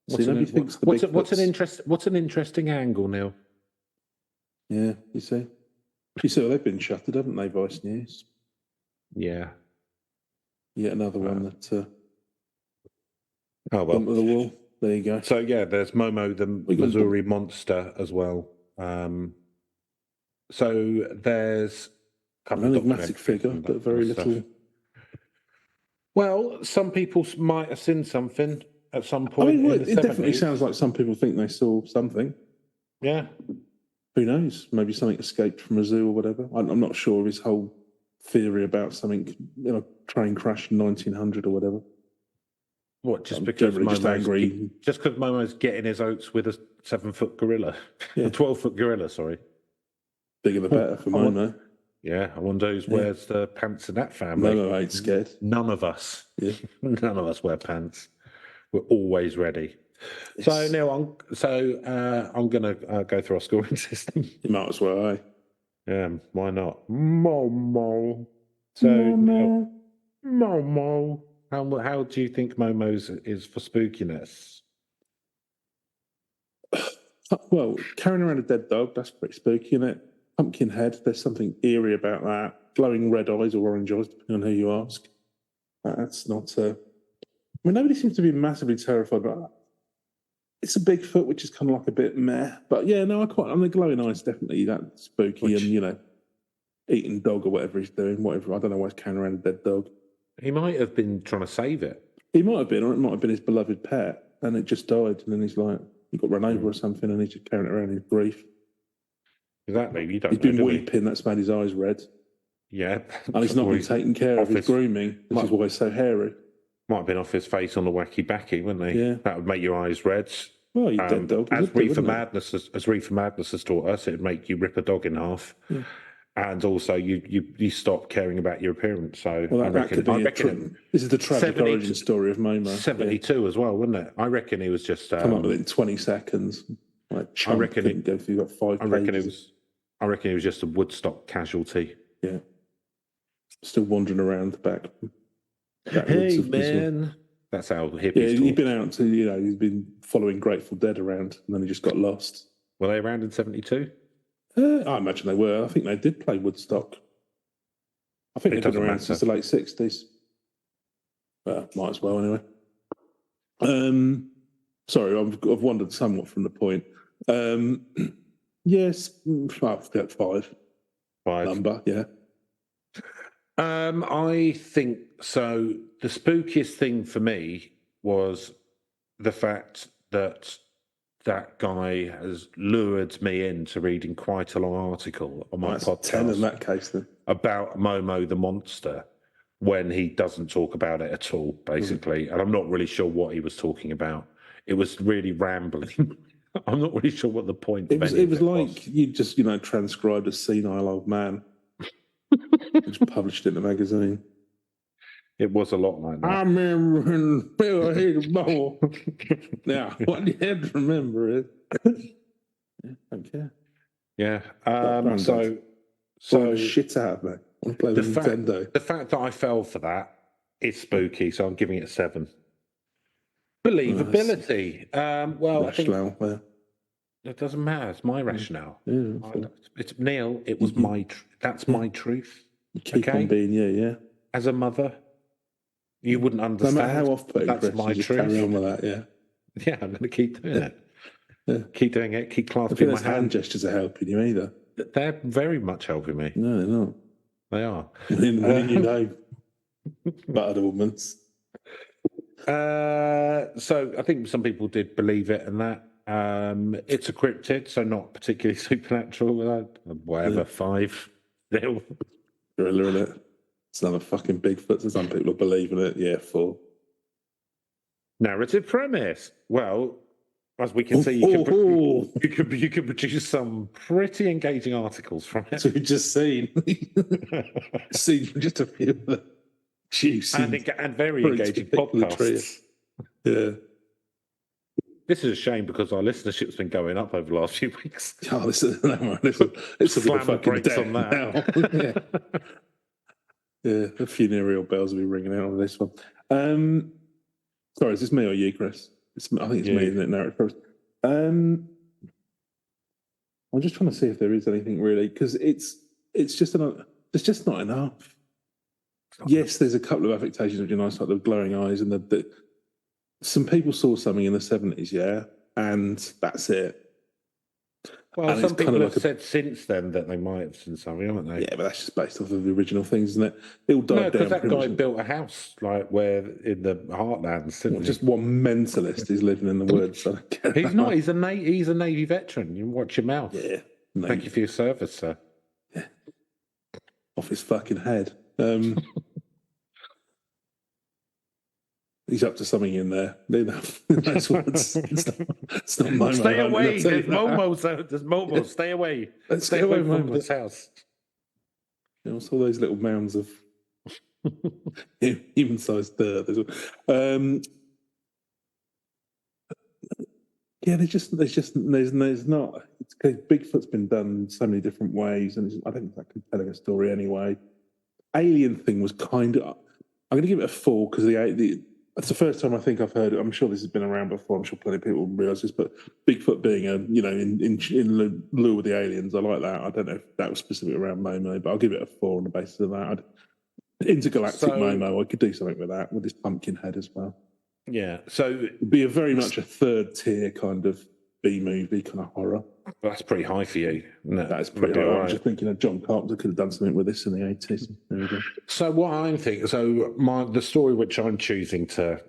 What's an interesting angle, Neil? Yeah, you see, well, they've been shuttered, haven't they? Vice News. Yeah. Yet another one that. Oh well. The wall. There you go. So yeah, there's MoMo, the Missouri Monster, as well. So there's an enigmatic figure, but very little. Well, some people might have seen something at some point. I mean, it definitely sounds like some people think they saw something. Yeah. Who knows? Maybe something escaped from a zoo or whatever. I'm not sure of his whole theory about something, train crash in 1900 or whatever. What? Just because Momo's getting his oats with a 7-foot gorilla, a 12-foot gorilla. Sorry, bigger the better for Momo. Yeah, I wonder who wears the pants in that family. Momo ain't scared. None of us. Yeah, none of us wear pants. We're always ready. Yes. So Neil, I'm going to go through our scoring system. You might as well, eh? Yeah, why not? MoMo. So, MoMo. How do you think Momo's is for spookiness? Well, carrying around a dead dog, that's pretty spooky, isn't it? Pumpkin head, there's something eerie about that. Glowing red eyes or orange eyes, depending on who you ask. That's not... I mean, nobody seems to be massively terrified about that. It's a Bigfoot, which is kind of like a bit meh. But yeah, no, the glowing eyes definitely that spooky and, eating dog or whatever he's doing, whatever. I don't know why he's carrying around a dead dog. He might have been trying to save it. He might have been, or it might have been his beloved pet, and it just died, and then he's like, he got run over or something, and he's just carrying it around in grief. Exactly. He's been weeping, that's made his eyes red. Yeah. And he's not been taking care of his grooming, which is why he's so hairy. Might have been off his face on the wacky backy, wouldn't he? Yeah. That would make your eyes red. Well, you dead dog. As Reefer Madness has taught us, it'd make you rip a dog in half. Yeah. And also, you stop caring about your appearance. So I reckon this is the tragic origin story of Momo. 72 as well, wouldn't it? I reckon he was just come up with it in 20 seconds. I reckon it go through about 5 pages. I reckon he was just a Woodstock casualty. Yeah, still wandering around the back. Hey man, that's how hippies. Yeah, he'd been out to he's been following Grateful Dead around, and then he just got lost. Were they around in 72? I imagine they were. I think they did play Woodstock. I think they've been around since the late 60s. Well, might as well anyway. Sorry, I've wandered somewhat from the point. Yes, I've got five. Number, yeah. I think so. The spookiest thing for me was the fact that guy has lured me into reading quite a long article on my podcast 10 in that case, then. About Momo the monster, when he doesn't talk about it at all, basically. And I'm not really sure what he was talking about. It was really rambling. I'm not really sure what the point it was. It was like you just, transcribed a senile old man. Just published it in a magazine. It was a lot like that. I remember when Bill hated ball. Now, what you have to remember is, don't care. Yeah. So shit out of me. I want to play with Nintendo. The fact that I fell for that is spooky, so I'm giving it 7. Believability. Well, rationale, I think it doesn't matter. It's my rationale. Yeah, it's Neil. It was that's my truth. You keep on being, yeah. As a mother, you wouldn't understand. No matter how off-putting, that's my truth. Carry on with that, yeah. Yeah, I'm going to keep doing it. Yeah. Keep doing it. Keep clasping my hand gestures are helping you either. They're very much helping me. No, they're not. They are. When buttered almonds. So I think some people did believe it and that. It's a cryptid, so not particularly supernatural. Whatever, 5. Still. Thriller in it. It's another fucking Bigfoot, so some people believe in it. Yeah, 4. Narrative premise. Well, as we can see, you can produce some pretty engaging articles from it. So we've just seen just a few of the juicy and very engaging podcasts. Yeah. This is a shame because our listenership's been going up over the last few weeks. Oh, this will be the fucking death on that. Yeah, the funereal bells will be ringing out on this one. Sorry, is this me or you, Chris? I think it's me, isn't it? Narrative first. I'm just trying to see if there is anything really, because it's just not enough. Yes, there's a couple of affectations which are nice, like the glowing eyes and the some people saw something in the 70s, yeah, and that's it. Well, and some people have said since then that they might have seen something, haven't they? Yeah, but that's just based off of the original things, isn't it? It all died down. Because that guy built a house like where in the heartlands, didn't he? Just one mentalist is living in the woods. He's not. He's a Navy veteran. You watch your mouth. Yeah. Thank you for your service, sir. Yeah. Off his fucking head. He's up to something in there. That's what it's not Momo. Stay away. There's Momo. Stay away. Stay away from this house. What's all those little mounds of human-sized dirt? Yeah, there's not. Bigfoot's been done so many different ways, and I don't think that compelling a story anyway. Alien thing was kind of. I'm going to give it a 4 because it's the first time I think I've heard it. I'm sure this has been around before. I'm sure plenty of people realise this, but Bigfoot being in lieu with the aliens, I like that. I don't know if that was specific around Momo, but I'll give it a 4 on the basis of that. Intergalactic Momo, I could do something with that, with this pumpkin head as well. Yeah, so it'd be very much a 3rd tier kind of B-movie kind of horror. That's pretty high for you. No, that's pretty high. Right. I'm just thinking of John Carpenter could have done something with this in the 80s. There we go. So what I'm thinking, the story which I'm choosing to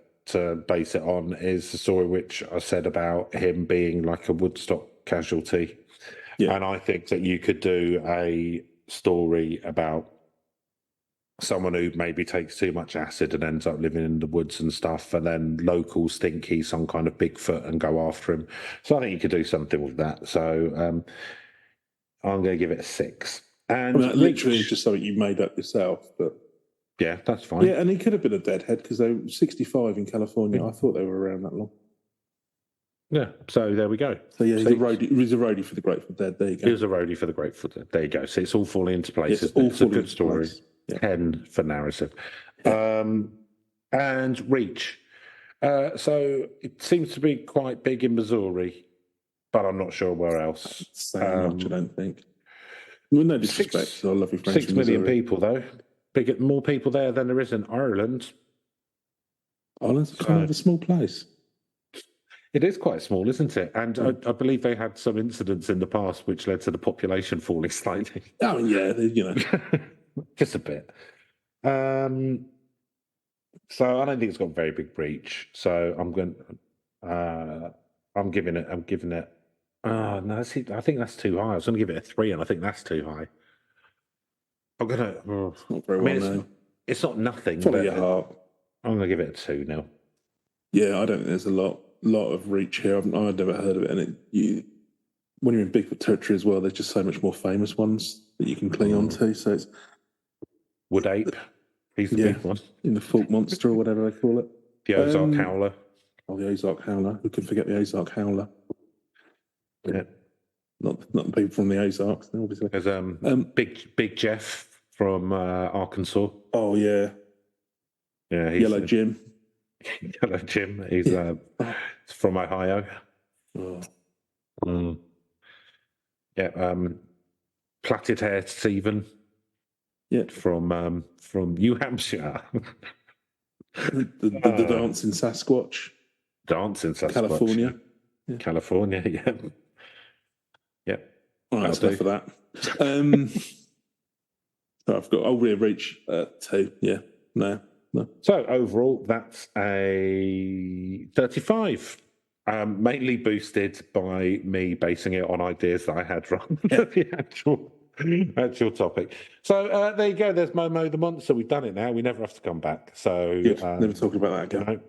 base it on is the story which I said about him being like a Woodstock casualty. Yeah. And I think that you could do a story about someone who maybe takes too much acid and ends up living in the woods and stuff, and then locals think he's some kind of Bigfoot and go after him. So I think you could do something with that. So I'm going to give it a 6. And that literally is just something you made up yourself, but yeah, that's fine. Yeah, and he could have been a deadhead because they were 65 in California. I thought they were around that long. Yeah, so there we go. So yeah, he was a roadie for the Grateful Dead. There you go. He was a roadie for the Grateful Dead. There you go. So it's all falling into place. It's a good story. Yeah. 10 for narrative. Yeah. And reach. So it seems to be quite big in Missouri, but I'm not sure where else. Much, I don't think. Well, no disrespect to our lovely friends 6 million people, though. More people there than there is in Ireland. Ireland's kind of a small place. It is quite small, isn't it? And I believe they had some incidents in the past which led to the population falling slightly. Oh yeah, Just a bit. So I don't think it's got a very big reach. So I'm giving it. Oh no, see, I think that's too high. I was going to give it a 3, and I think that's too high. I'm gonna. Not very well known. It's not nothing. Follow your heart. I'm going to give it a 2 now. Yeah, I don't think there's a lot of reach here. I've never heard of it, and when you're in Bigfoot territory as well, there's just so much more famous ones that you can cling on to. So it's Wood ape. He's the big one. In the Fault Monster or whatever they call it. The Ozark Howler. Oh, the Ozark Howler. Who can forget the Ozark Howler? Yeah. Not the people from the Ozarks, obviously. There's Big Jeff from Arkansas. Oh yeah. Yeah. Yellow Jim. Yellow Jim. He's from Ohio. Oh. Yeah. Plaited haired Stephen. Yeah. From New Hampshire. the dancing Sasquatch. Dancing Sasquatch. California. Yeah. California, yeah. Yeah. All right, that's enough for that. I've got over reach 2. Yeah. No. So overall, that's a 35. Mainly boosted by me basing it on ideas that I had from the actual topic. So there you go. There's Momo the monster. We've done it now. We never have to come back. So never talking about that again.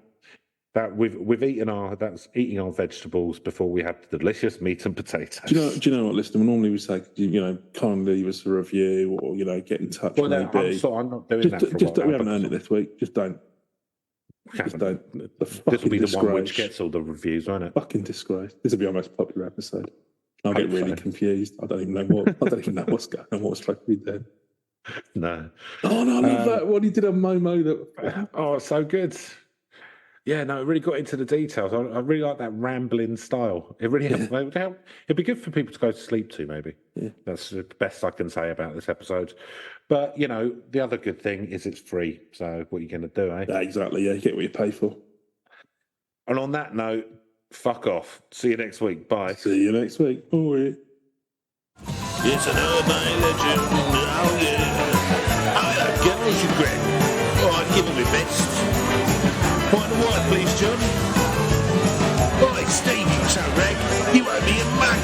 That we've eaten our vegetables before we had the delicious meat and potatoes. Do you know what, listener? Normally we say, kindly leave us a review or get in touch. Well, no, I'm not doing that. We haven't earned it this week. Just don't. Just don't. This will be the one which gets all the reviews, won't it? Fucking disgrace. This will be our most popular episode. I'll get really confused. I don't even know what's going on. What's supposed to be dead. No. Oh no, I love that. What he did on Momo. Oh, it's so good. Yeah, no, it really got into the details. I really like that rambling style. It really helped. It'd be good for people to go to sleep to, maybe. Yeah. That's the best I can say about this episode. But, the other good thing is it's free. So what are you going to do, eh? Yeah, exactly. Yeah, you get what you pay for. And on that note, fuck off. See you next week. Bye. See you next week. Bye. It's an urban legend. Oh, yeah. I love girls, you Greg. Oh, I'd give them my best. White and white, please, John. Right, Steve, you so rag. You owe me a mug.